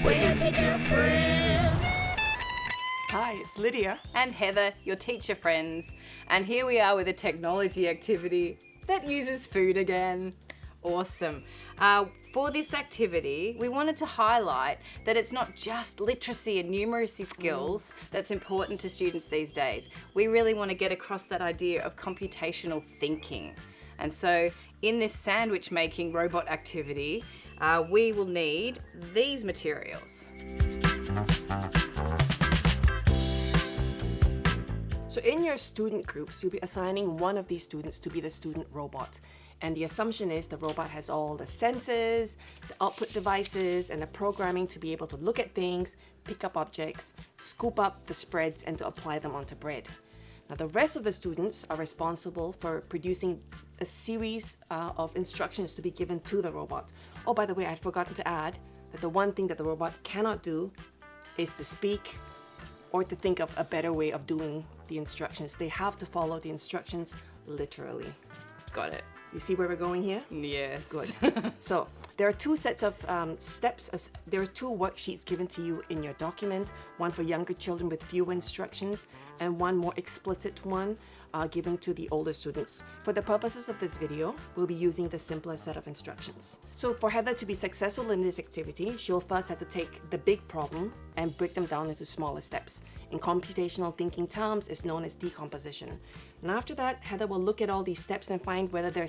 We're your teacher friends. Hi, it's Lydia. And Heather, your teacher friends. And here we are with a technology activity that uses food again. Awesome. For this activity, we wanted to highlight that it's not just literacy and numeracy skills that's important to students these days. We really want to get across that idea of computational thinking. And so in this sandwich making robot activity, we will need these materials. So in your student groups, you'll be assigning one of these students to be the student robot. And the assumption is the robot has all the sensors, the output devices, and the programming to be able to look at things, pick up objects, scoop up the spreads, and to apply them onto bread. Now, the rest of the students are responsible for producing a series of instructions to be given to the robot. Oh, by the way, I'd forgotten to add that the one thing that the robot cannot do is to speak or to think of a better way of doing the instructions. They have to follow the instructions literally. Got it. You see where we're going here? Yes. Good. So there are two sets of steps. There are two worksheets given to you in your document, one for younger children with fewer instructions and one more explicit one given to the older students. For the purposes of this video, we'll be using the simpler set of instructions. So for Heather to be successful in this activity, she'll first have to take the big problem and break them down into smaller steps. In computational thinking terms, it's known as decomposition. And after that, Heather will look at all these steps and find whether there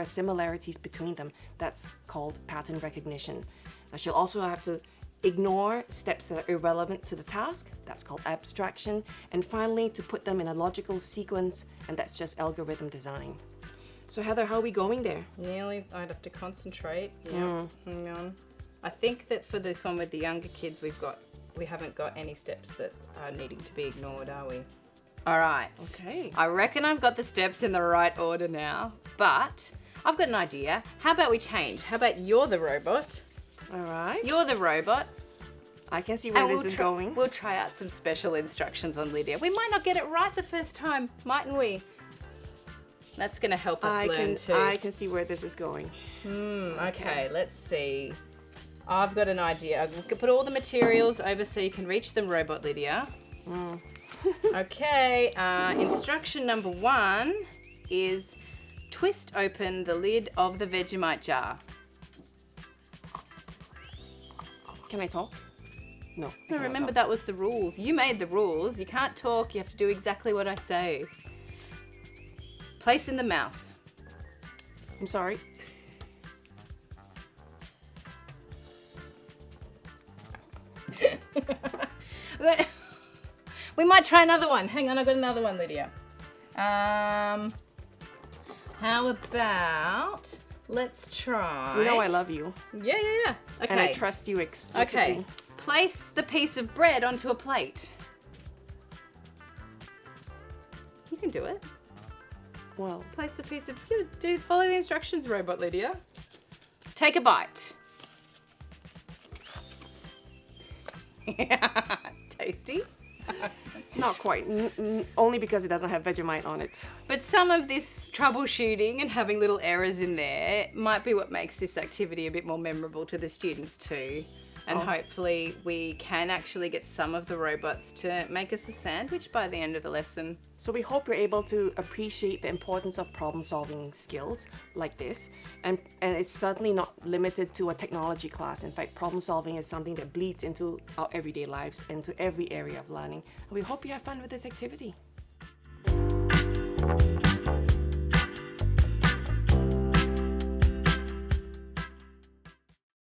are similarities between them. That's called pattern recognition. Now, she'll also have to ignore steps that are irrelevant to the task. That's called abstraction. And finally, to put them in a logical sequence, and that's just algorithm design. So Heather, how are we going there? Nearly. I'd have to concentrate. Yeah. Hang on. I think that for this one with the younger kids, we haven't got any steps that are needing to be ignored, are we? All right. Okay. I reckon I've got the steps in the right order now, but I've got an idea. How about we change? How about you're the robot? All right. You're the robot. I can see where this is going. We'll try out some special instructions on Lydia. We might not get it right the first time, mightn't we? That's going to help us learn too. I can see where this is going. Okay, let's see. I've got an idea. We could put all the materials over so you can reach them, Robot Lydia. Okay, instruction number 1 is twist open the lid of the Vegemite jar. Can I talk? No. No, remember that was the rules. You made the rules. You can't talk. You have to do exactly what I say. Place in the mouth. I'm sorry. We might try another one. Hang on, I've got another one, Lydia. How about, let's try... You know I love you. Yeah. Okay. And I trust you explicitly. Okay. Place the piece of bread onto a plate. You can do it. Well, Place the piece of... Follow the instructions, Robot Lydia. Take a bite. Tasty. not quite. Only because it doesn't have Vegemite on it. But some of this troubleshooting and having little errors in there might be what makes this activity a bit more memorable to the students too. And hopefully we can actually get some of the robots to make us a sandwich by the end of the lesson. So we hope you're able to appreciate the importance of problem-solving skills like this. And it's certainly not limited to a technology class. In fact, problem-solving is something that bleeds into our everyday lives, into every area of learning. And we hope you have fun with this activity.